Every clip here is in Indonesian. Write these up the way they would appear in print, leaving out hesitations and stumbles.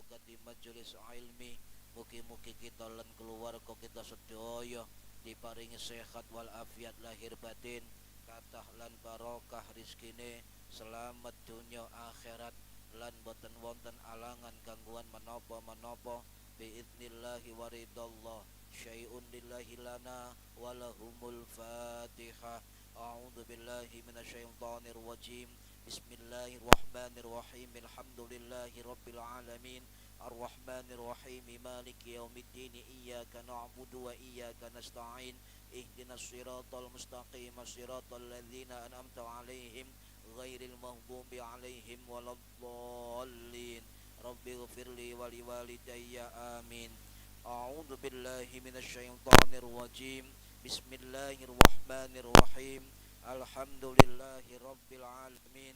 barokah di majelis ilmi. Mugi-mugi kita lan keluarga kita sedaya diparingi sehat wal afiat lahir batin, kathah lan barokah rizkine, selamat dunya akhirat, lan boten wonten alangan gangguan menapa-menapa biidnillahi waridallah. Syai'un lillahi lana walahumul fatihah. A'udzu billahi minasyaitonir rajim. Bismillahirrahmanirrahim. Alhamdulillahi rabbil alamin. Ar-Rahmanir Rahim. Maliki yaumiddin. Iyyaka na'budu wa iyyaka nasta'in. Ihdinas siratal mustaqim. Siratal ladzina an'amta 'alaihim ghairil maghdubi 'alaihim waladdallin. Rabbighfirli wa liwalidayya. Amin. A'udzu billahi minasyaitonir rajim. Bismillahirrahmanirrahim. Alhamdulillahi rabbil alamin.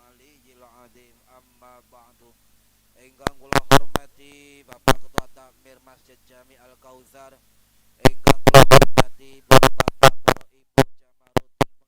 Aliyil Azim. Amma ba'du. Ingkang kula hormati Bapak Ketua Takmir Masjid Jami Al Kautsar, ingkang kula hormati para bapak, para ibu jamaruddin pengajian kita,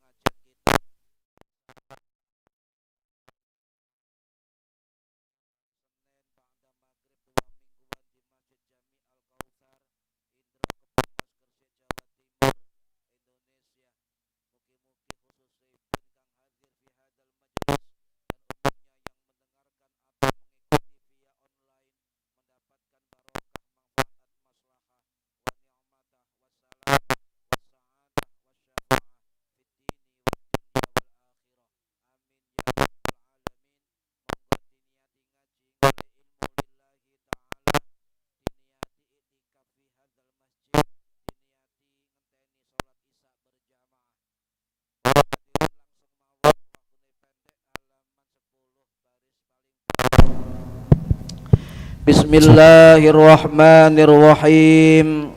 Bismillahirrahmanirrahim.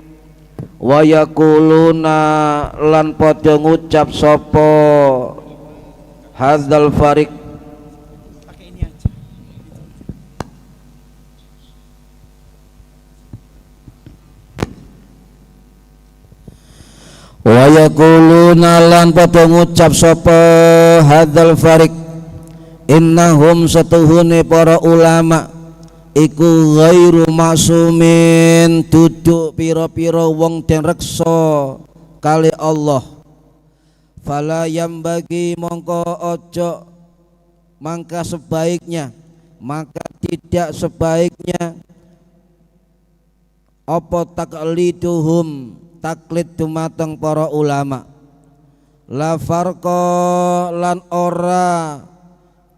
Wa yaquluna lan padha ngucap sapa hadzal fariq wa yaquluna lan padha ngucap sapa hadzal fariq innahum satuhune para ulama iku ghairu maksumin, duduk pira-pira wong den reksa kali Allah. Fala yambagi mongko ojo, maka sebaiknya, maka tidak sebaiknya apa takliduhum, taklid dumateng para ulama. La farqa lan ora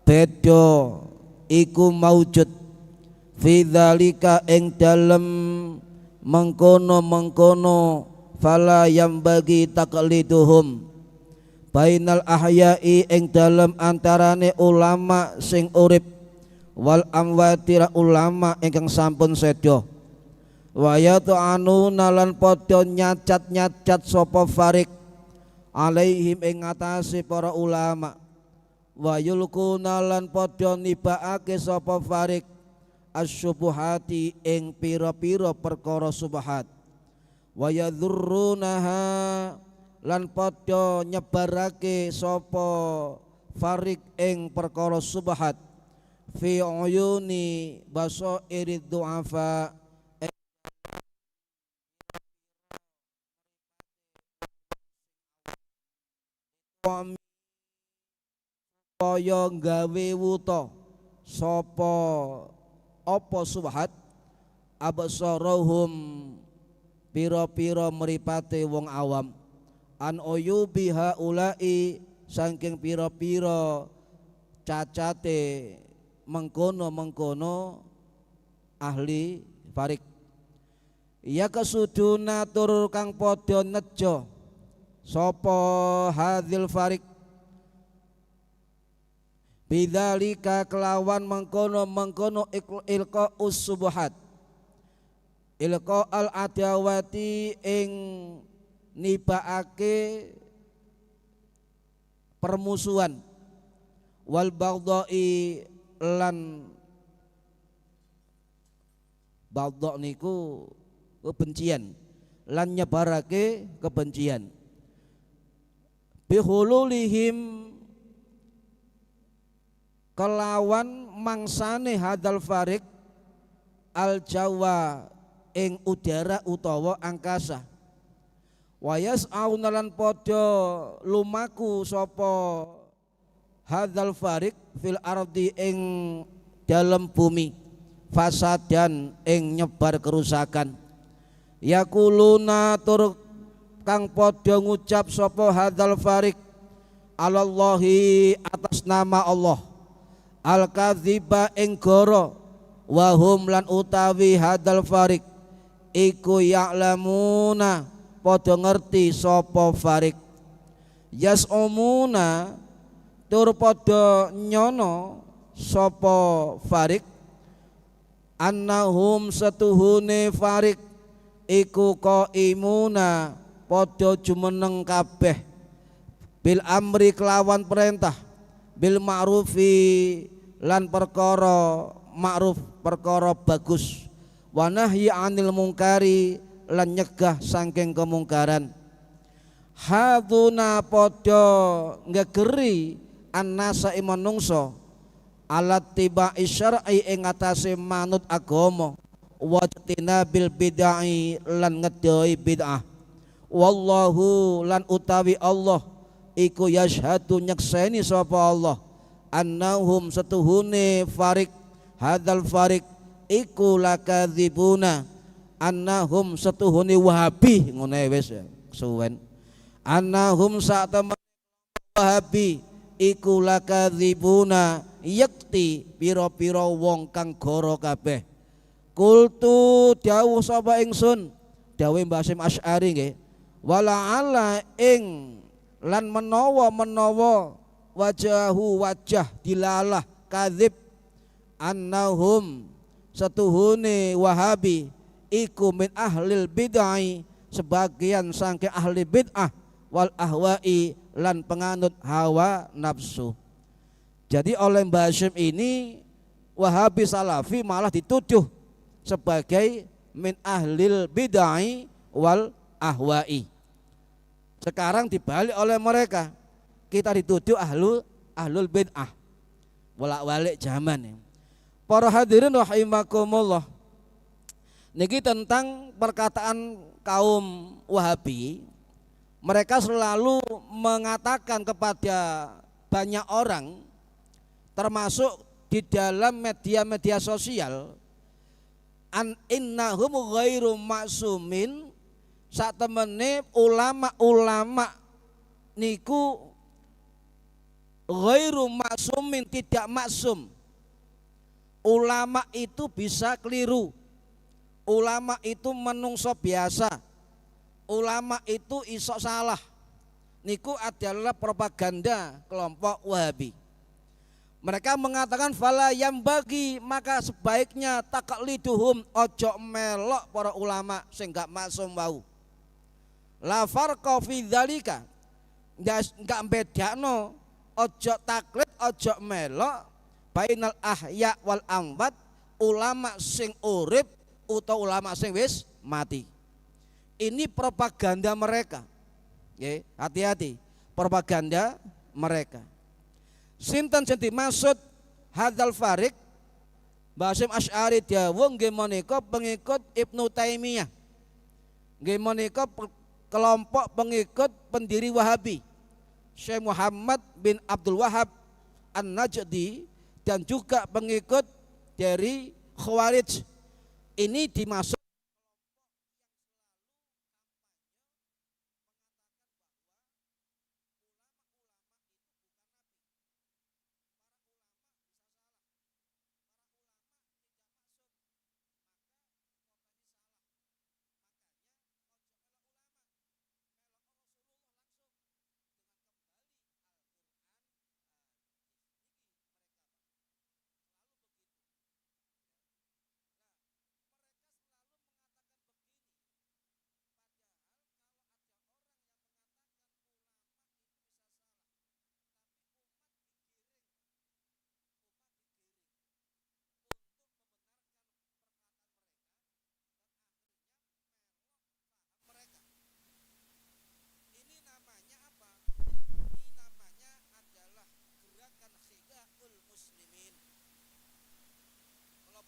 beda iku maujud fi dzalika ing dalem mengkono-mengkono. Fala yambagi takliduhum bainal ahya'i ing dalem antarane ulama sing urip wal amwati ulama ingkang sampun sedo. Wa yata'anuna lan padha nyacat-nyacat sapa farik alaihim ing ngatasi para ulama. Wa yulquna lan padha nibaake sapa farik asyubuhati ing pira-pira perkara subhat. Wa yadhurrunaha lan padha nyebarake sapa farik ing perkara subhat fi uyuni basairid du'afa kaya gawe wuta sapa apa subhat absarahum pira-pira mripate wong awam an uyubiha ulai saking pira-pira cacate mengkono-mengkono ahli farik. Ya kesuduna tur kang padha nejo sapa hadzal farik bidzalika kelawan mengkono-mengkono ilqa usubuhat, ilqa al adawati ing nibaake permusuhan wal baghdai lan Baghdha niku kebencian lan nyebarake kebencian. Bihululihim kelawan mangsane hadal farik al jawa ing udara utawa angkasa. Wayas aunalan podo lumaku sopo hadal farik fil ardi ing dalam bumi fasadan ing nyebar kerusakan. Yakuluna tur kang podo ngucap sopo hadal farik alallahi atas nama Allah al kadziba ing goro wahum lan utawi hadal farik iku ya'lamuna padha ngerti sapa farik yas'umuna tur padha nyono sapa farik annahum setuhune farik iku qaimuna padha jumeneng kabeh bil amri kelawan perintah bil ma'rufi lan perkara ma'ruf perkara bagus wa nahyi 'anil mungkari lan nyegah saking kemungkaran. Haduna padha ngegeri annasa manungsa alat tiba syar'i ing atase manut agama wa tinabil bid'ah lan ngedoi bid'ah. Wallahu lan utawi Allah iku yashhadu nyekseni sapa Allah annahum setuhune farik hadzal farik iku lakadzibuna annahum setuhuni wahabi ngene wis suwen annahum sa'temen wahabi iku lakadzibuna yakti pira-pira wong kang goro kabeh. Kultu dawuh sapa ingsun dawuh Mbah Hasyim Asy'ari nggih wala ala ing lan menawa wajahu wajah dilalah kadzib annahum setuhune wahabi iku min ahlil bid'ah sebagian sangke ahli bid'ah wal ahwa'i lan penganut hawa nafsu. Jadi oleh Mbah Hasyim ini Wahabi Salafi malah dituduh sebagai min ahlil bid'ah wal ahwa'i. Sekarang dibalik oleh mereka, kita dituduh ahlul bid'ah. Bolak-balik zaman. Para hadirin rahimakumullah. Niki tentang perkataan kaum Wahabi. Mereka selalu mengatakan kepada banyak orang, termasuk di dalam media-media sosial, an innahum ghairu ma'sumin, sak temene ulama-ulama niku ghairu ma'sumin, tidak maksum. Ulama itu bisa keliru. Ulama itu menungso biasa. Ulama itu isok salah. Niku adalah propaganda kelompok Wahabi. Mereka mengatakan fala yang bagi, maka sebaiknya takliduhum, ojo melok para ulama sing gak maksum wau. La farqa fi dzalika, gak bedakno ojo taklid ojo melok bainal ahya wal amwat, ulama sing urip atau ulama sing wis mati. Ini propaganda mereka. Hati-hati, propaganda mereka. Sinten sing dimaksud hadzal farik, Mbah Hasyim Asy'ari dawuh nggih menika pengikut Ibnu Taimiyah. Nggih menika kelompok pengikut pendiri Wahabi, Syekh Muhammad bin Abdul Wahhab An-Najdi, dan juga pengikut dari Khawarij. Ini dimaksud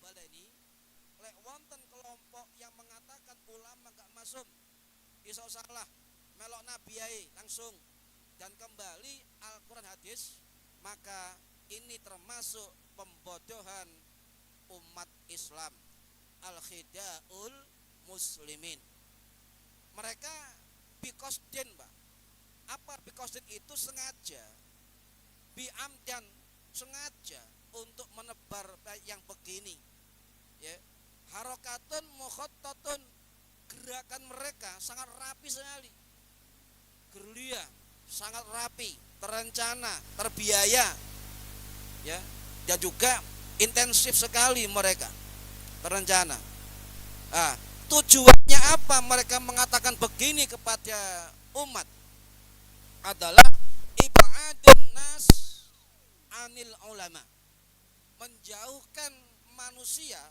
baleni lek wonten kelompok yang mengatakan ulama gak masum iso salah melok nabi ae langsung dan kembali Al-Quran hadis, maka ini termasuk pembodohan umat Islam, al-khida'ul muslimin. Mereka biqasdin, Pak. Apa biqasdin itu? Sengaja, bi'amdan, sengaja untuk menebar yang begini, ya. Harokatun mukhattatun, gerakan mereka sangat rapi sekali, gerilya, sangat rapi, terencana, terbiaya, ya, dan juga intensif sekali mereka terencana. Tujuannya apa mereka mengatakan begini kepada umat? Adalah ibadun nas anil ulama, menjauhkan manusia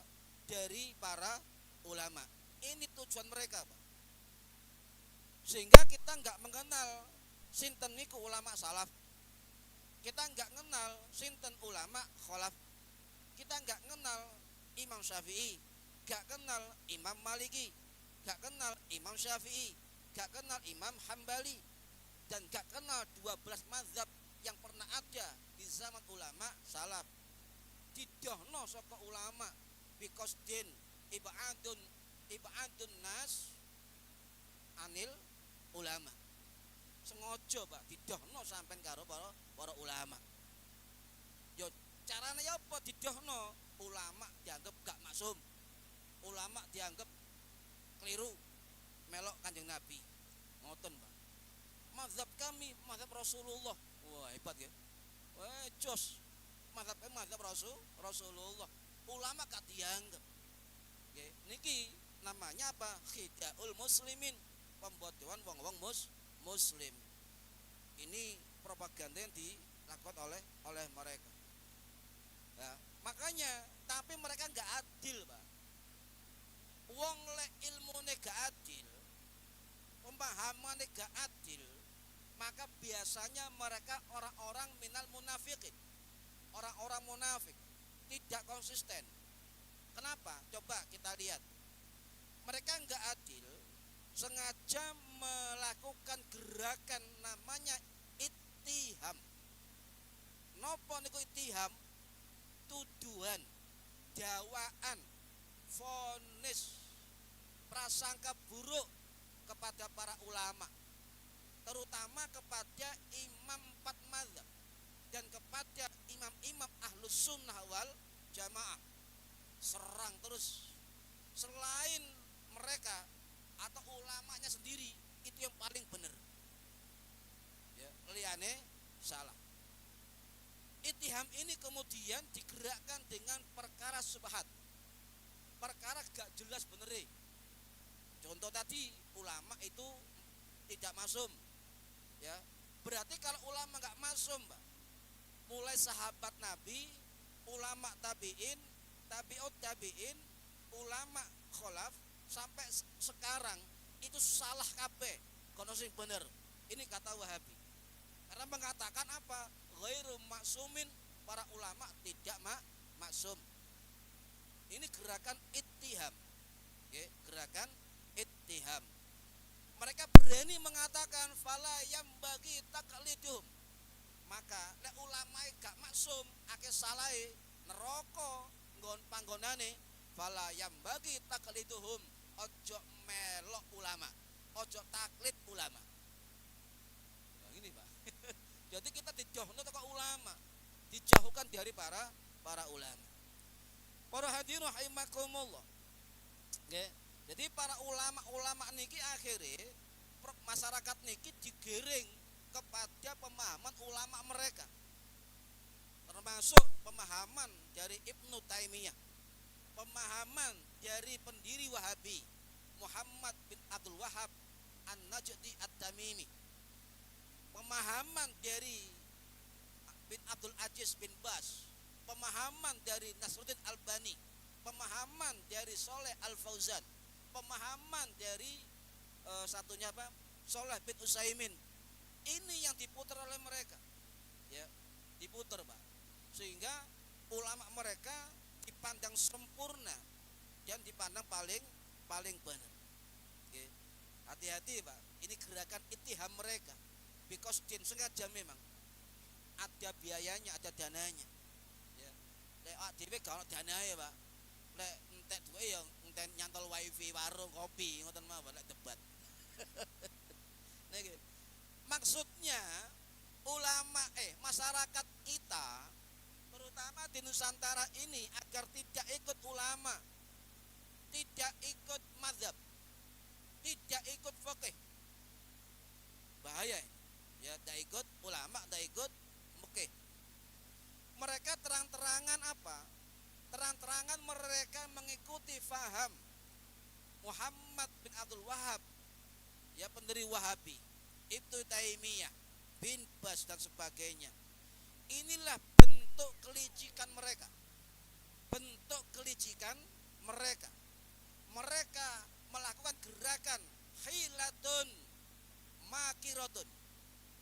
dari para ulama. Ini tujuan mereka, Pak. Sehingga kita nggak mengenal sinten niku ulama salaf, kita nggak kenal sinten ulama kholaf, kita nggak kenal Imam Syafi'i, nggak kenal Imam Maliki, nggak kenal Imam Syafi'i, nggak kenal Imam Hambali, dan nggak kenal 12 mazhab yang pernah ada di zaman ulama salaf. Didohno saka ulama biqasdin ibadun nas anil ulama. Sengaja, Pak, didohno sampean karo para ulama. Yo carane ya apa didohno? Ulama dianggap gak maksum, ulama dianggap keliru melok Kanjeng Nabi. Ngoten, Pak. Mazhab kami mazhab Rasulullah. Wah, hebat ya. Wah, jos. Mazhab kami mazhab Rasulullah. Ulama gak dianggap. Nggih, niki namanya apa? Khida'ul muslimin, pembodohan wong-wong muslim. Ini propaganda yang dilakukan oleh mereka. Ya, makanya, tapi mereka nggak adil, Pak. Wong lek ilmune gak adil, pemahamannya gak adil, maka biasanya mereka orang-orang minal munafiqin, orang-orang munafik, tidak konsisten. Kenapa? Coba kita lihat. Mereka nggak adil, sengaja melakukan gerakan namanya ittiham. Nopo niku ittiham? Tuduhan, dakwaan, vonis, prasangka buruk kepada para ulama, terutama kepada imam 4 mazhab dan kepada imam-imam ahlus sunnah wal jamaah. Serang terus. Selain mereka atau ulamanya sendiri, itu yang paling benar, ya, liyane salah. Ittiham ini kemudian digerakkan dengan perkara subhat, perkara gak jelas bener. Contoh tadi, ulama itu tidak masum, ya. Berarti kalau ulama gak masum, Pak, mulai sahabat Nabi, ulama tabi'in, tabi'ut tabi'in, ulama kholaf, sampai sekarang itu salah kabeh, kono sing bener. Ini kata Wahabi. Karena mengatakan apa? Ghairu maksumin, para ulama tidak maksum. Ini gerakan ittiham, okay? Gerakan ittiham. Mereka berani mengatakan fala yang bagi taklidum, maka lek ulama gak maksum, akeh salahe, neraka nggon panggonane. Fala yang bagi takliduhum, ojo melok ulama, ojo taklid ulama. Nah, ini, Pak. Jadi kita dijauhkan dari ulama, dijauhkan dari para ulama. Para hadirin rahimakumullah. Nggih. Jadi para ulama niki akhirnya masyarakat niki digiring kepada pemahaman ulama mereka. Termasuk pemahaman dari Ibnu Taimiyah, pemahaman dari pendiri Wahabi Muhammad bin Abdul Wahhab An-Najdi At-Tamimi, pemahaman dari bin Abdul Aziz bin Bas, pemahaman dari Nasruddin Albani, pemahaman dari Soleh Al-Fauzan, pemahaman dari satunya apa? Soleh bin Utsaimin. Ini yang diputar oleh mereka, ya, diputar, Pak, sehingga ulama mereka dipandang sempurna dan dipandang paling benar. Oke. Hati-hati Pak, ini gerakan ittiham mereka, because din sengaja memang ada biayanya, ada dananya. Ya. Lek dhewe gak ono danae Pak. Lek entek duwe ya entek nyantol wifi warung kopi ngoten mawon lek debat. Niki. Maksudnya ulama masyarakat kita terutama di Nusantara ini agar tidak ikut ulama, tidak ikut mazhab, tidak ikut fikih. Bahaya ya, tidak ikut ulama, tidak ikut fikih. Mereka terang-terangan apa? Terang-terangan mereka mengikuti faham Muhammad bin Abdul Wahab, ya pendiri Wahabi, Ibnu Taimiyah, bin Bas dan sebagainya. Inilah bentuk kelicikan mereka. Bentuk kelicikan mereka. Mereka melakukan gerakan hilatun makiratun,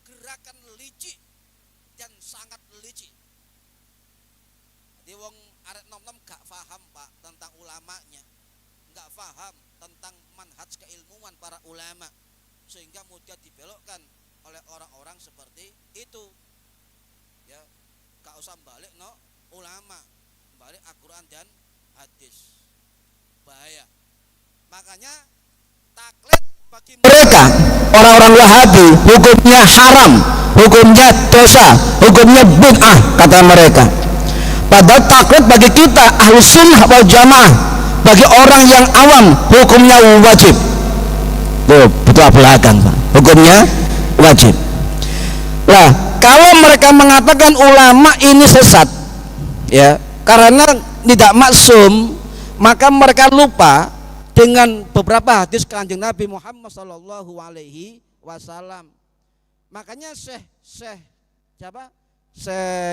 gerakan licik dan sangat licik. Jadi wong arek nom-nom gak paham Pak tentang ulamanya, gak paham tentang manhaj keilmuan para ulama, sehingga mudah dibelokkan oleh orang-orang seperti itu. Ya, gak usah balik no ulama, balik Al-Quran dan hadis. Bahaya. Makanya taklid bagi mereka orang-orang Wahabi hukumnya haram, hukumnya dosa, hukumnya bid'ah kata mereka. Padahal taklid bagi kita Ahlus Sunnah wal Jamaah, bagi orang yang awam hukumnya wajib. Tuh, betul belakang Pak. Hukumnya wajib. Lah, kalau mereka mengatakan ulama ini sesat, ya, karena tidak maksum, maka mereka lupa dengan beberapa hadis Kanjeng Nabi Muhammad sallallahu alaihi wasallam. Makanya Syekh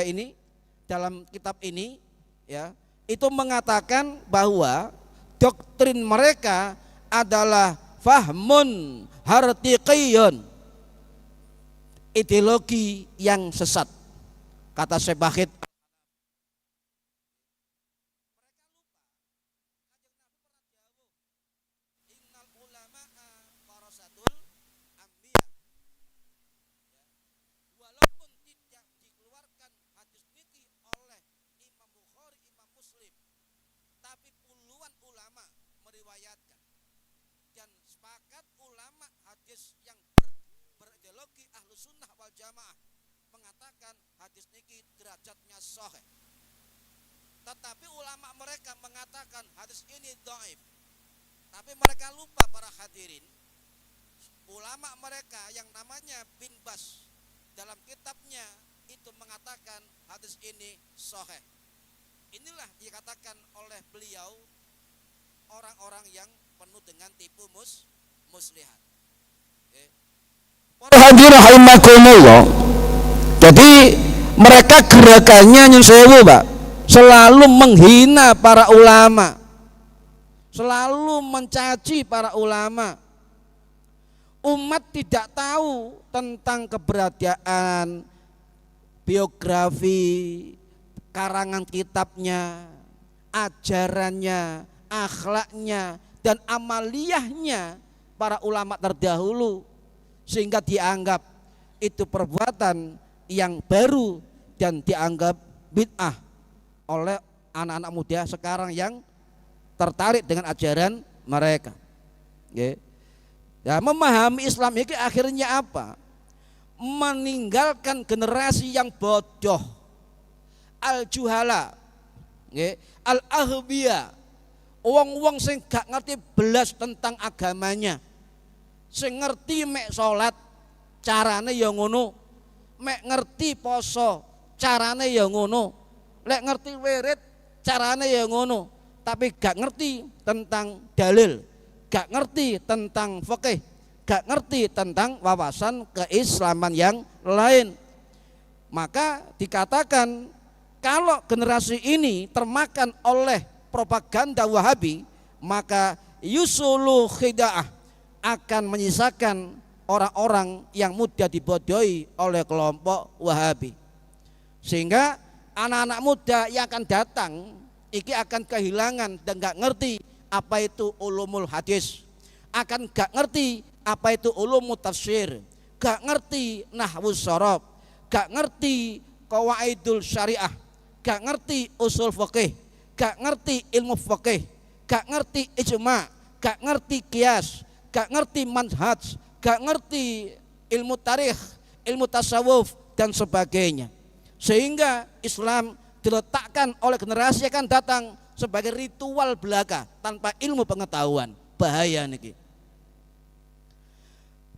ini dalam kitab ini ya, itu mengatakan bahwa doktrin mereka adalah fahmun hartiqiyun, ideologi yang sesat. Kata Syekh Bahid, walaupun tidak dikeluarkan hadis niki oleh Imam Bukhari, Imam Muslim, tapi puluhan ulama meriwayatkan, dan sepakat ulama hadis yang berideologi Ahlus Sunnah wal Jamaah mengatakan hadis niki derajatnya sahih. Tetapi ulama mereka mengatakan hadis ini dhaif. Tapi mereka lupa para hadirin, ulama mereka yang namanya bin Bas dalam kitabnya itu mengatakan hadis ini sahih. Inilah dikatakan oleh beliau orang-orang yang penuh dengan tipu muslihat. Para hadirin rahimakumullah. Jadi mereka gerakannya nyun sewu Pak, selalu menghina para ulama, selalu mencaci para ulama. Umat tidak tahu tentang keberadaan biografi, karangan kitabnya, ajarannya, akhlaknya, dan amaliyahnya para ulama terdahulu, sehingga dianggap itu perbuatan yang baru dan dianggap bid'ah oleh anak-anak muda sekarang yang tertarik dengan ajaran mereka. Ya, memahami Islam ini akhirnya apa? Meninggalkan generasi yang bodoh, al-juhala, al-ahbiya, wong-wong sing gak ngerti belas tentang agamanya, sing ngerti mek salat carane ya ngono, mek ngerti poso carane ya ngono, lek ngerti wirid carane ya ngono, tapi gak ngerti tentang dalil, gak ngerti tentang fikih, gak ngerti tentang wawasan keislaman yang lain. Maka dikatakan kalau generasi ini termakan oleh propaganda Wahabi, maka yusulu khida'ah, akan menyisakan orang-orang yang mudah dibodohi oleh kelompok Wahabi. Sehingga anak-anak muda yang akan datang iki akan kehilangan dan gak ngerti apa itu ulumul hadis, akan gak ngerti apa itu ulumul tafsir, gak ngerti nahwu shorof, gak ngerti qawaidul syariah, gak ngerti usul fikih, gak ngerti ilmu fikih, gak ngerti ijma, gak ngerti qiyas, gak ngerti manhaj, gak ngerti ilmu tarikh, ilmu tasawuf dan sebagainya. Sehingga Islam diletakkan oleh generasi yang akan datang sebagai ritual belaka tanpa ilmu pengetahuan. Bahaya niki.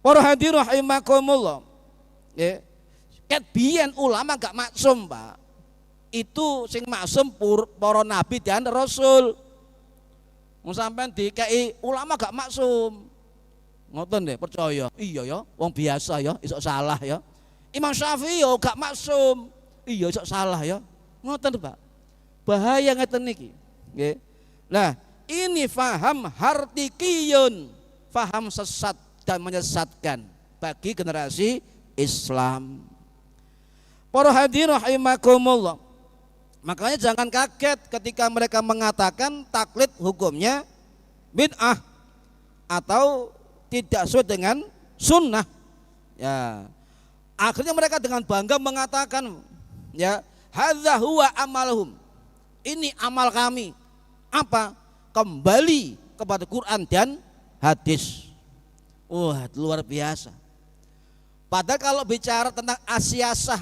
Para hadirin rahimakumullah. Ya. Ket biyen ulama gak maksum, Pak. Itu sing maksum para nabi dan rasul. Mun sampean dikai ulama gak maksum. Ngoten deh, percaya. Iya ya, wong biasa ya, iso salah ya. Imam Syafi'i yo gak maksum. Iya iso salah ya. Ngoten Pak. Bahaya ngeten niki. Nggih. Nah, ini faham hartikiyun, faham sesat dan menyesatkan bagi generasi Islam. Para hadirin rahimakumullah. Makanya jangan kaget ketika mereka mengatakan taklid hukumnya bid'ah atau tidak sesuai dengan sunnah. Ya. Akhirnya mereka dengan bangga mengatakan, ya, hadza huwa amaluhum. Ini amal kami. Apa? Kembali kepada Quran dan hadis. Wah, luar biasa. Padahal kalau bicara tentang asiasah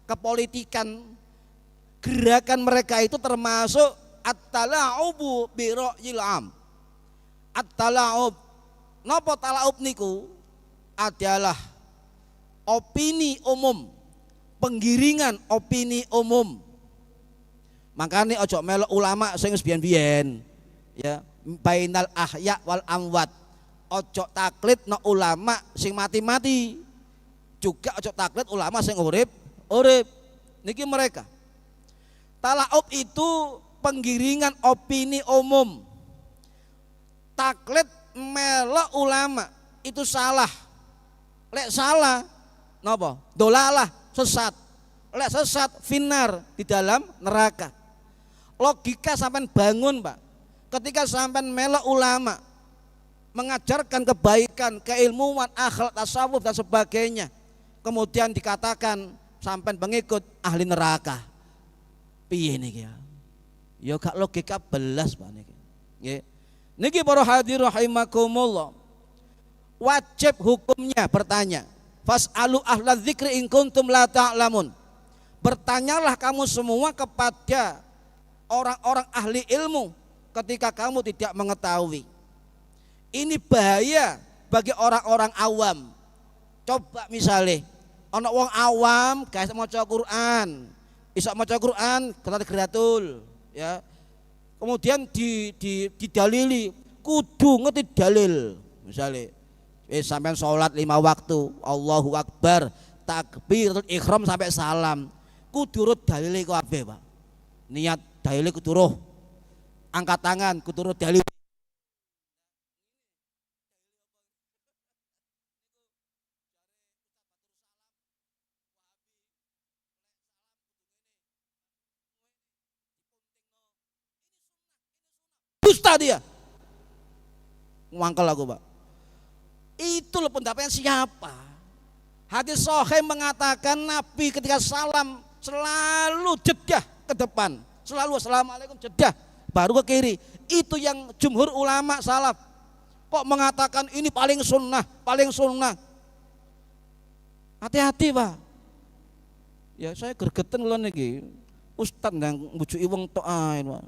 kepolitikan, gerakan mereka itu termasuk at-tala'ubu bi ra'yil 'am. At-tala'ub. Napa tala'ub niku? Adalah opini umum, penggiringan opini umum. Makanya ojo melok ulama sing wis biyen-biyen, ya, bainal ahya wal amwat. Ojo taklid no ulama sing mati-mati, juga ojo taklid ulama sing urip. Niki mereka. Talaub itu penggiringan opini umum. Taklid melok ulama itu salah. Lek salah, napa? Dolalah, sesat. Lek sesat, finar, di dalam neraka. Logika sampean bangun, Pak. Ketika sampean melok ulama mengajarkan kebaikan, keilmuan, akhlak, tasawuf dan sebagainya, kemudian dikatakan sampean pengikut ahli neraka. Piye niki ya? Ya gak logika belas, Pak niki. Nggih. Niki para hadirin rahimakumullah. Wajib hukumnya bertanya. Fas'alu ahla dzikri in kuntum la ta'lamun. Bertanyalah kamu semua kepada orang-orang ahli ilmu ketika kamu tidak mengetahui. Ini bahaya bagi orang-orang awam. Coba misalnya ana wong awam gak maca Quran, iso maca Quran gratul ya. Kemudian didalili kudu ngerti dalil. Misalnya sampean sholat 5 waktu, Allahu Akbar, takbiratul ihram sampai salam. Kudu urut dalile kabeh, Pak. Niat dalile kudu roh. Angkat tangan kudu urut dalil. Dusta dia. Ngangkel aku, Pak. Itu loh pendapatnya siapa? Hadis sahih mengatakan Nabi ketika salam selalu jedah ke depan, selalu assalamualaikum jedah baru ke kiri. Itu yang jumhur ulama salaf. Kok mengatakan ini paling sunnah, paling sunnah? Hati-hati, Pak. Ya saya gergeten lho niki. Ustaz nang mbujuki wong tok ae, Pak.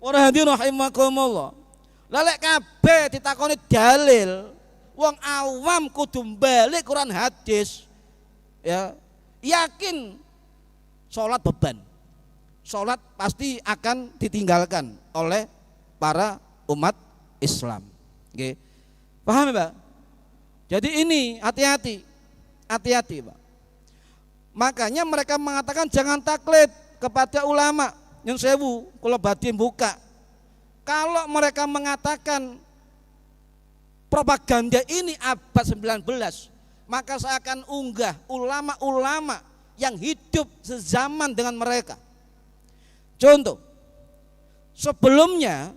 Ora hadirin rahimakumullah. Lelek kabeh ditakoni dalil, wong awam kudu balik Quran hadis. Ya, yakin sholat beban. Sholat pasti akan ditinggalkan oleh para umat Islam. Oke. Paham ya, Pak? Jadi ini hati-hati. Hati-hati, Pak. Makanya mereka mengatakan jangan taklid kepada ulama. Yang sewu kula badhe buka. Kalau mereka mengatakan propaganda ini abad 19, maka saya akan unggah ulama-ulama yang hidup sezaman dengan mereka. Contoh, sebelumnya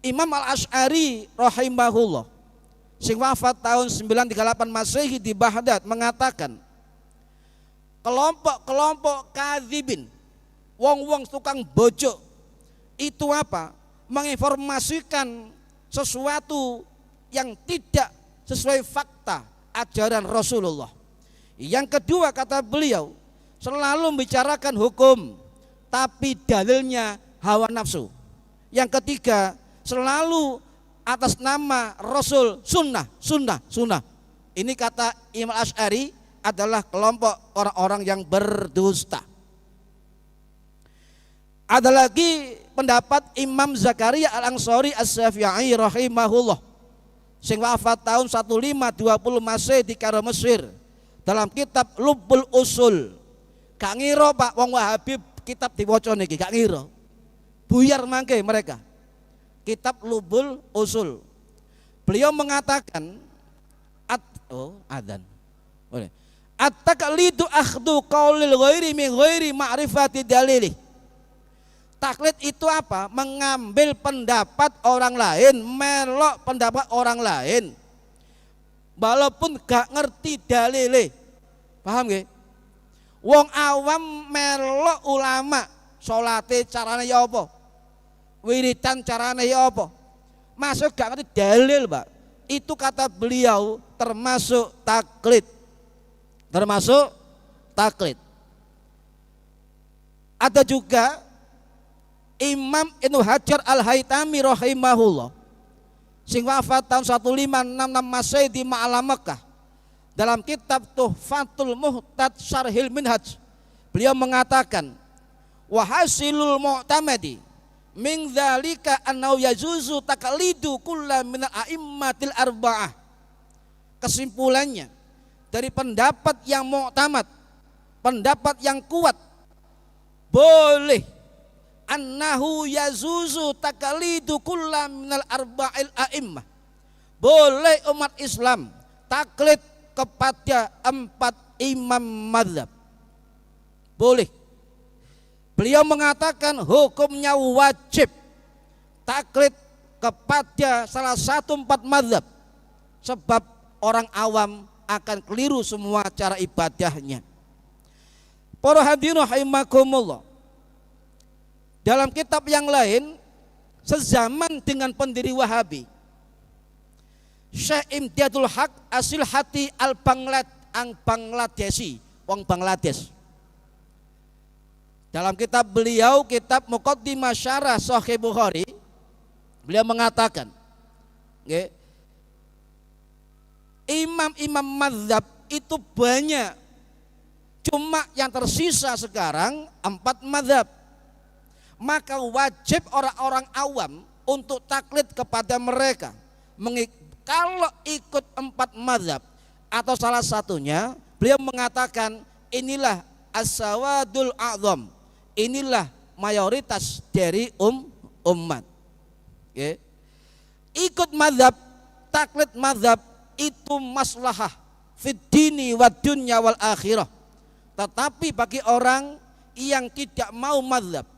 Imam Al-Asy'ari rahimahullah sing wafat tahun 938 Masehi di Baghdad mengatakan, kelompok-kelompok kadzibin, wong-wong tukang bojo itu apa? Menginformasikan sesuatu yang tidak sesuai fakta ajaran Rasulullah. Yang kedua, kata beliau, selalu membicarakan hukum tapi dalilnya hawa nafsu. Yang ketiga, selalu atas nama Rasul, sunnah. Ini kata Imam Asy'ari adalah kelompok orang-orang yang berdusta. Ada lagi pendapat Imam Zakaria Al-Ansari As-Syafi'i rahimahullah sing wafat tahun 1520 Masehi di Kairo Mesir, dalam kitab Lubul Usul. Gak ngira Pak wong Wahabi kitab diwaca niki, gak ngira. Buyar mangke mereka. Kitab Lubul Usul. Beliau mengatakan adzan. Boleh. At-taqlidu akhdhu qaulil ghairi min ghairi ma'rifati dalilih. Taklid itu apa? Mengambil pendapat orang lain, melok pendapat orang lain, walaupun gak ngerti dalile. Paham nggih? Wong awam melok ulama, salate carane ya apa? Wiridan carane ya apa? Masuk gak ngerti dalil, Pak. Itu kata beliau termasuk taklid. Termasuk taklid. Ada juga Imam Ibnu Hajar Al-Haytami rahimahullah sing wafat tahun 1566 Masehi di Ma'ala Mekah, dalam kitab Tuhfatul Muhtad Syarhil Minhaj beliau mengatakan, wa hasilul mu'tamadi min dzalika annahu yajuzu taqlidu kullam min a'immatil arba'ah. Kesimpulannya dari pendapat yang mu'tamad, pendapat yang kuat, boleh annahu yazuzu taqlidu kullam minal arba'il a'immah. Boleh umat Islam taklid kepada 4 imam mazhab. Boleh. Beliau mengatakan hukumnya wajib taklid kepada salah satu 4 mazhab, sebab orang awam akan keliru semua cara ibadahnya. Para hadirin rahimakumullah, dalam kitab yang lain sezaman dengan pendiri Wahabi, Syekh Imdadul Haq Asil Hati Bangladesi, wong Bangladesh. Dalam kitab beliau, kitab Muqaddimah Syarah Sahih Bukhari, beliau mengatakan, imam-imam mazhab itu banyak, cuma yang tersisa sekarang 4 mazhab. Maka wajib orang-orang awam untuk taklid kepada mereka. Kalau ikut 4 mazhab atau salah satunya, beliau mengatakan inilah as-sawadul a'zam, inilah mayoritas dari umat. Ikut mazhab, taklid mazhab itu maslahah fid dini wad dunya wal akhirah. Tetapi bagi orang yang tidak mau mazhab,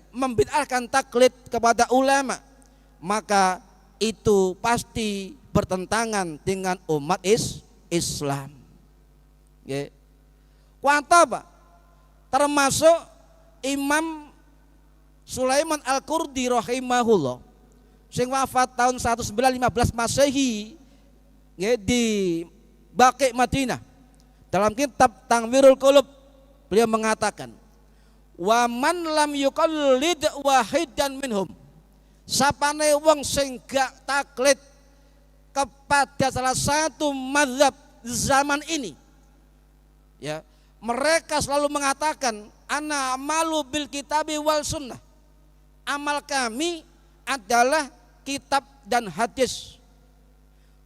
membid'ahkan taklid kepada ulama, maka itu pasti bertentangan dengan umat Islam. Kuanta Pak, termasuk Imam Sulaiman Al-Qurdi rahimahullah sing wafat tahun 1915 Masehi di Baqi Madinah. Dalam kitab Tanwirul Qulub beliau mengatakan, wa man lam yuqallid wahidan minhum, sapane wong sing gak taklid kepada salah satu mazhab zaman ini, mereka selalu mengatakan ana amalu bil kitabi wal sunnah, amal kami adalah kitab dan hadis,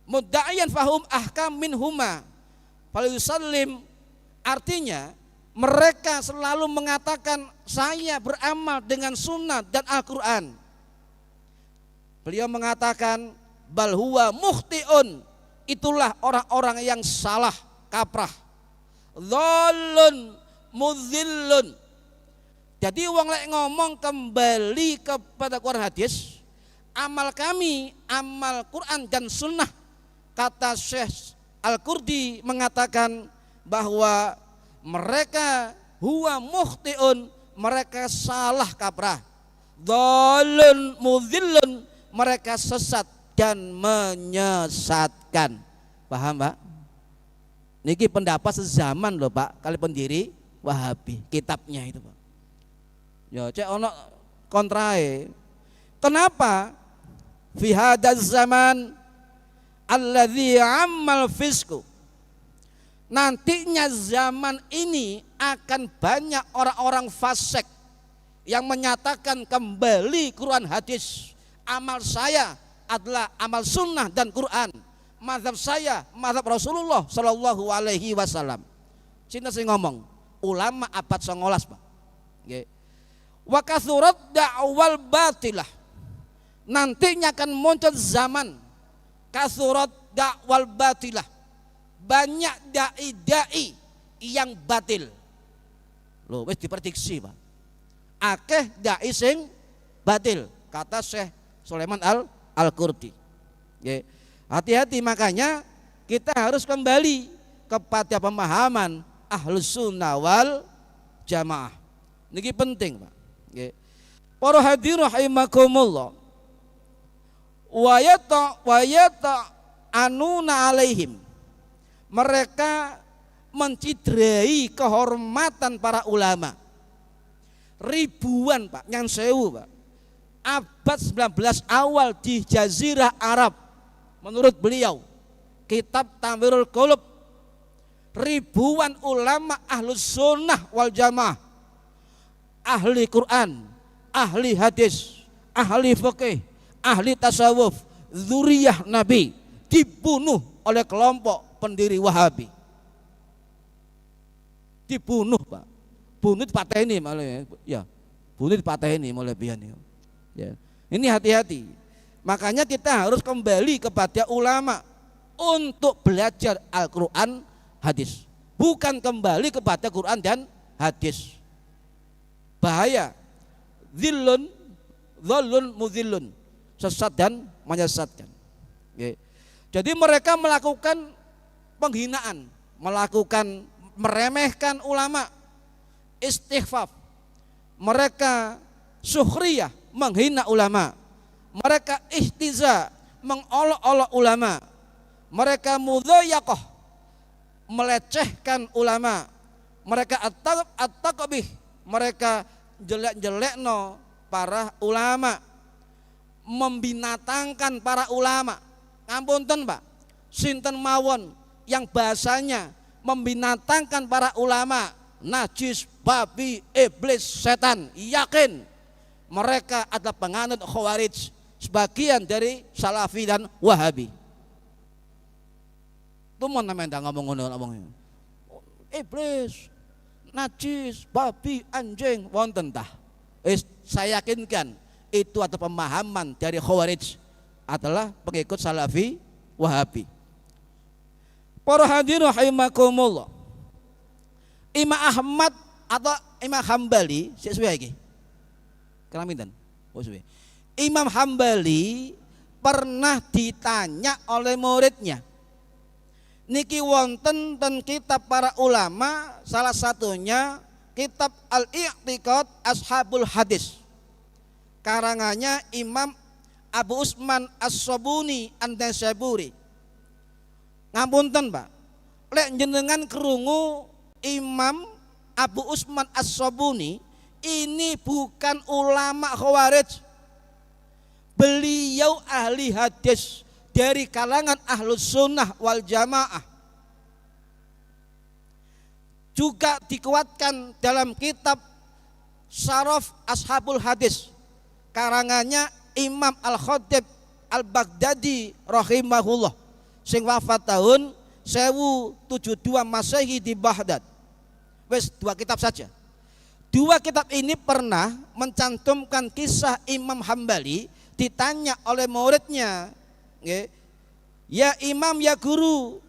mudda'iyan fahum ahkam minhuma falyusallim, artinya mereka selalu mengatakan saya beramal dengan sunnah dan Al-Quran. Beliau mengatakan bal huwa mukhtiun, itulah orang-orang yang salah kaprah, dhallun mudhillun, Jadi wong lek ngomong kembali kepada Quran hadis, amal kami, amal Quran dan sunnah, kata Syekh Al-Qurdi mengatakan bahwa mereka huwa mukhtiun, mereka salah kaprah, dhalun mudhillun, mereka sesat dan menyesatkan. Paham Pak? Niki pendapat sezaman loh Pak, kali pendiri Wahabi, kitabnya itu Pak. Ya cek ono kontrae. Kenapa? Fi hadzal zaman alladzi ammal fisku. Nantinya zaman ini akan banyak orang-orang fasik yang menyatakan kembali Quran hadis. Amal saya adalah amal sunnah dan Quran. Mazhab saya mazhab Rasulullah sallallahu alaihi wasallam. Cinta sing ngomong ulama abad 19 Pak. Nggih. Wa kathurat da'wal batilah. Nantinya akan muncul zaman kathurat da'wal batilah. Banyak dai-dai yang batil. Loh wis diprediksi Pak. Akeh dai sing batil, kata Syekh Sulaiman Al-Qurdi. Nggih. Hati-hati, makanya kita harus kembali kepada pemahaman Ahlus Sunnah wal Jamaah. Niki penting Pak. Para hadirin rahimakumullah, wa yata anuna alaihim, mereka mencidrai kehormatan para ulama. Ribuan Pak, nyan sewu Pak, abad 19 awal di Jazirah Arab, menurut beliau kitab Tanwirul Qulub, ribuan ulama Ahlus Sunnah wal Jamaah, ahli Quran, ahli hadis, ahli fikih, ahli tasawuf, zuriyah Nabi dibunuh oleh kelompok pendiri Wahabi. Dibunuh Pak, bunuh dipateni malah ya, bunuh dipateni mulai biyen ya. Ini hati-hati. Makanya kita harus kembali kepada ulama untuk belajar Al-Quran hadis, bukan kembali kepada Quran dan hadis. Bahaya, dhillun, dhallun, mudhillun, sesat dan menyesatkan. Jadi mereka melakukan penghinaan, melakukan meremehkan ulama, istighfaf, mereka sukhriyah, menghina ulama, mereka ihtiza, mengolok-olok ulama, mereka mudhayyaqah, melecehkan ulama, mereka at-taqbih, mereka jelek-jelekno para ulama, membinatangkan para ulama. Ngapunten Pak, sinten mawon yang bahasanya membinatangkan para ulama, najis, babi, iblis, setan, yakin mereka adalah penganut Khawarij, sebagian dari Salafi dan Wahabi. Itu mau namanya ngomong iblis, najis, babi, anjing, wonten tah. Saya yakinkan itu adalah pemahaman dari Khawarij, adalah pengikut Salafi Wahabi. Para hadirin rahimakumullah, Imam Ahmad atau Imam Hambali, sesuai lagi. Keraminten. Imam Hambali pernah ditanya oleh muridnya. Niki wonten ten kitab para ulama, salah satunya kitab Al-I'tiqad Ashabul Hadis, karangannya Imam Abu Usman As-Sabuni An-Naisaburi. Ngapunten Pak, lek jenengan krungu Imam Abu Usman As-Sabuni ini bukan ulama Khawarij, beliau ahli hadis dari kalangan Ahlus Sunnah wal Jamaah. Juga dikuatkan dalam kitab Syaraf Ashabul Hadis, karangannya Imam Al-Khatib Al-Baghdadi rahimahullah, sing wafat tahun 1072 Masehi di Baghdad. Wes dua kitab saja. Dua kitab ini pernah mencantumkan kisah Imam Hambali ditanya oleh muridnya, ya Imam ya guru,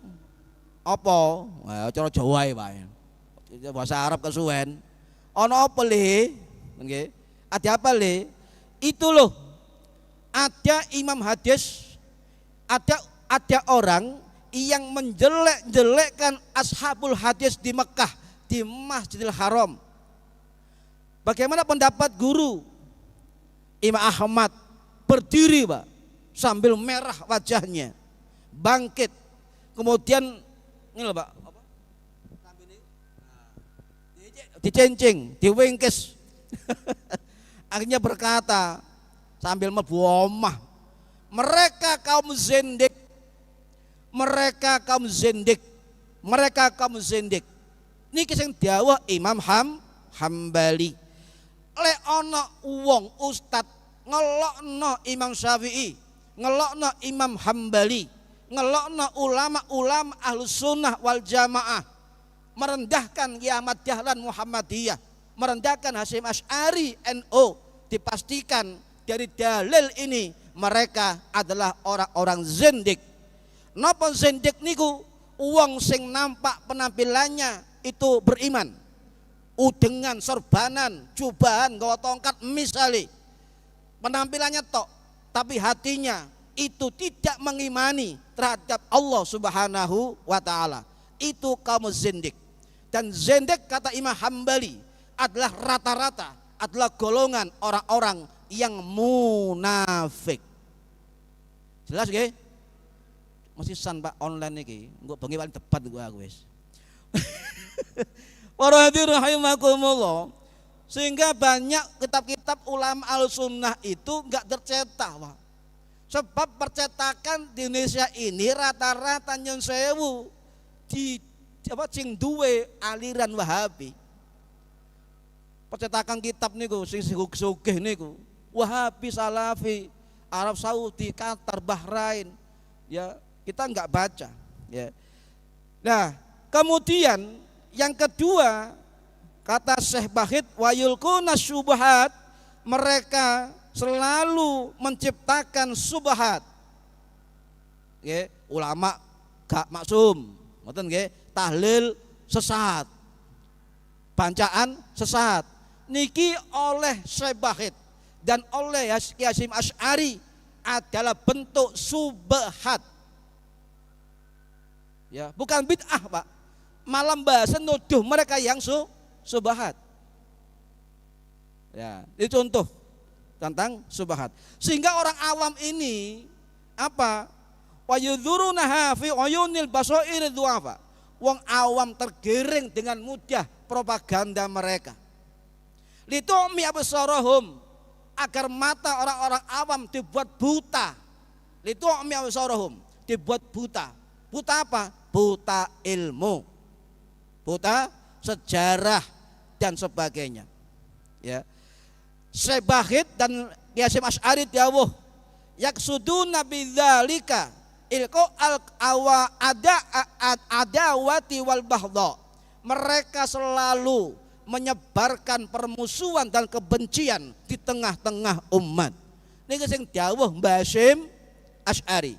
apa? Cara Jawa wae, bahasa Arab kesuwen. Ana apa le? Nggih. Ada apa le? Itu loh. Ada imam hadis, ada orang yang menjelek-jelekkan ashabul hadis di Mekah, di Masjidil Haram. Bagaimana pendapat guru Imam Ahmad? Berdiri, Pak, sambil merah wajahnya, bangkit, kemudian ini loh, Pak, apa? Dicencing, diwengkes. Akhirnya berkata sambil mlebu omah, mereka kaum zindik, mereka kaum zindik, mereka kaum zindik. Niki sing dawuh Imam Hambali. Le ana wong ustad ngelokno Imam Syafi'i, ngelokno Imam Hambali, ngelokno ulama-ulama Ahlus Sunnah wal Jamaah, merendahkan Kiamat Dahlan Muhammadiyah, merendahkan Hasyim Asy'ari NU, dipastikan dari dalil ini mereka adalah orang-orang zindik. Napa zindik niku? Wong sing nampak penampilannya itu beriman, udengan, sorbanan, jubahan, gawa tongkat misali, penampilannya tok, tapi hatinya itu tidak mengimani terhadap Allah Subhanahu wa Ta'ala. Itu kaum zindik. Dan zindik kata Imam Hambali adalah rata-rata adalah golongan orang-orang yang munafik. Jelas nggih? Masih san Pak online iki, engko bengi paling debat gua wis. Para hadirin rahimakumullah. Sehingga banyak kitab-kitab ulama al-sunnah itu enggak tercetak, Pak. Sebab percetakan di Indonesia ini rata-rata nyon sewu di sing duwe aliran Wahabi. Percetakan kitab niku sing sugih niku Wahabi, Salafi, Arab Saudi, Qatar, Bahrain, ya kita enggak baca, ya. Nah, kemudian yang kedua kata Syekh Bahid, wa yulquna syubhat, mereka selalu menciptakan subhat. Nggih, ulama gak maksum, ngoten nggih, tahlil sesat, bacaan sesat. Niki oleh Syekh Bahid dan oleh Hasyim Asy'ari adalah bentuk subhat. Ya, bukan bid'ah, Pak. Malam bahasa nuduh mereka yang subhat. Ya, itu contoh tentang subhat. Sehingga orang awam ini apa? Wa yudzurunaha fi uyunil basair du'afa. Wong awam tergiring dengan mudah propaganda mereka. Litu'mi absarahum, agar mata orang-orang awam dibuat buta. Litu'mi absarahum, dibuat buta. Buta apa? Buta ilmu, buta sejarah dan sebagainya. Ya, Syekh Bahid dan Hasyim Asy'ari dawuh, yaksuduna bidzalika ilqa adawati wal baghdha. Mereka selalu menyebarkan permusuhan dan kebencian di tengah-tengah umat. Niki sing dawuh Mbah Hasyim Asy'ari.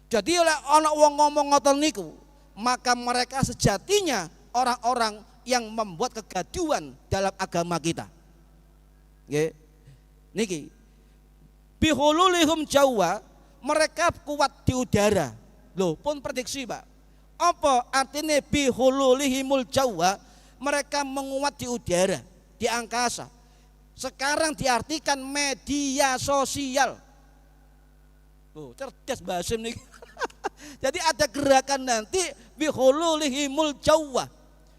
Jadi oleh ana wong ngomong ngoten niku, maka mereka sejatinya orang-orang yang membuat kegaduhan dalam agama kita. Nggih. Niki bihululihum Jawa, mereka kuat di udara. Loh, pun prediksi, Pak. Apa artinya bihululihimul Jawa? Mereka menguat di udara, di angkasa. Sekarang diartikan media sosial. Oh, cerdas Mbah Hasyim nih. Jadi ada gerakan nanti bihululihimul Jawa.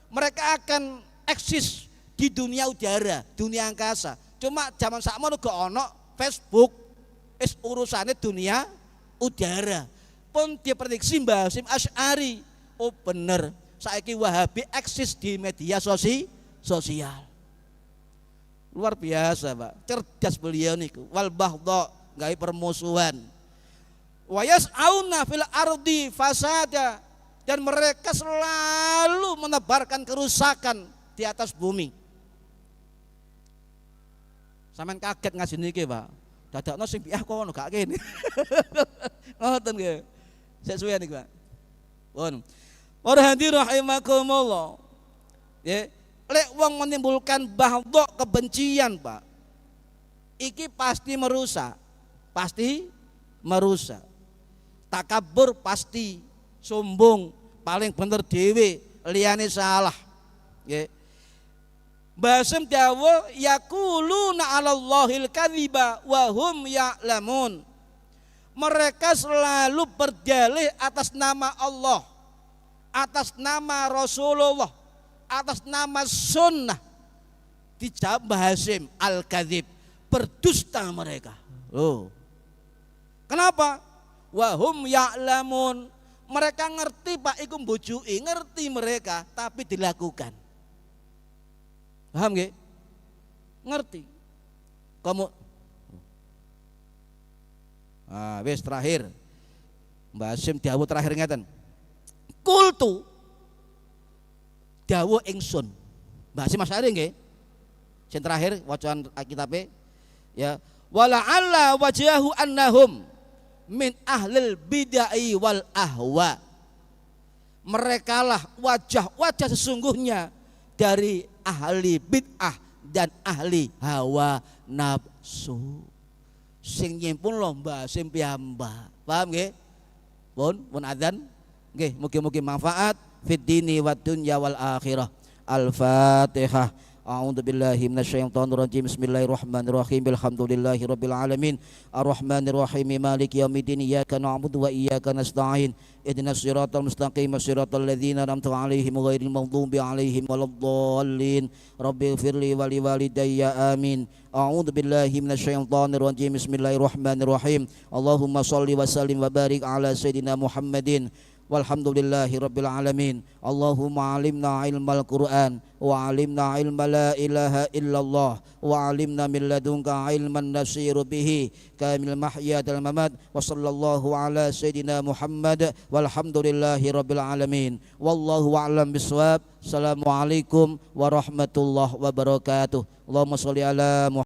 Mereka akan eksis di dunia udara, dunia angkasa. Cuma zaman sakmono gak ono Facebook, urusannya dunia udara. Pun diprediksi Mbah Hasyim Asy'ari, oh bener, saiki Wahabi eksis di media sosial. Luar biasa, Pak. Cerdas beliau niku. Wal baghdha, gawe permusuhan. Wa yas'auna fil ardi fasada, dan mereka selalu menebarkan kerusakan di atas bumi. Sampeyan kaget ngaji niki, Pak. Dadakno sing piye kono gak kene. Ngoten nggih. Sik suwe niku, Pak. Pun. Para hadirin rahimakumullah. Ya, lek wong menimbulkan baghdha kebencian, Pak, iki pasti merusak. Pasti merusak. Takabur pasti, sombong, paling bener dhewe, liyane salah. Nggih. Basem dawa yaquluna 'alallahil kadziba wa hum ya'lamun. Mereka selalu berdalih atas nama Allah, atas nama Rasulullah, atas nama sunnah. Dijawab Hasim al-kadzib, berdusta mereka. Oh. Kenapa? Wa hum ya'lamun. Mereka ngerti Pak iku mbojoki, ngerti mereka tapi dilakukan. Paham nggih? Ngerti. Kamu wis terakhir. Mbah Hasim dawuh terakhir ngeten. Kultu dawuh ingsun. Mbah Hasim Asy'ari nggih. Sing terakhir wacaan kitabe ya wala alla wajahu annahum min ahlil bid'ah wal ahwa. Merekalah wajah-wajah sesungguhnya dari ahli bid'ah dan ahli hawa nafsu. Sing nyimpun lomba sing piyambak. Paham nggih? Pun adzan. Nggih, mugi-mugi manfaat fid dini wad dunya wal akhirah. Al-Fatihah. A'udzu billahi minasyaitonir rajim. Bismillahirrahmanirrahim. Alhamdulillahirabbil alamin. Arrahmanir rahim. Maliki yaumiddin. Iyyaka na'budu wa iyyaka nasta'in. Ihdinas siratal mustaqim. Siratal ladzina an'amta 'alaihim ghairil maghdubi 'alaihim waladdallin. Rabbighfirli wa liwalidayya amin. A'udzu billahi minasyaitonir rajim. Bismillahirrahmanirrahim. Allahumma shalli wa sallim wa barik ala sayidina Muhammadin. Walhamdulillahi rabbil alamin. Allahumma alimna ilmal Qur'an wa alimna ilma la ilaha illallah wa alimna min ladunka ilman nasiru bihi kamil mahya dal mamat wa sallallahu ala sayyidina Muhammad walhamdulillahi rabbil alamin. Wallahu a'lam bisawab. Assalamualaikum warahmatullahi wabarakatuh. Allahumma sholli ala Muhammad.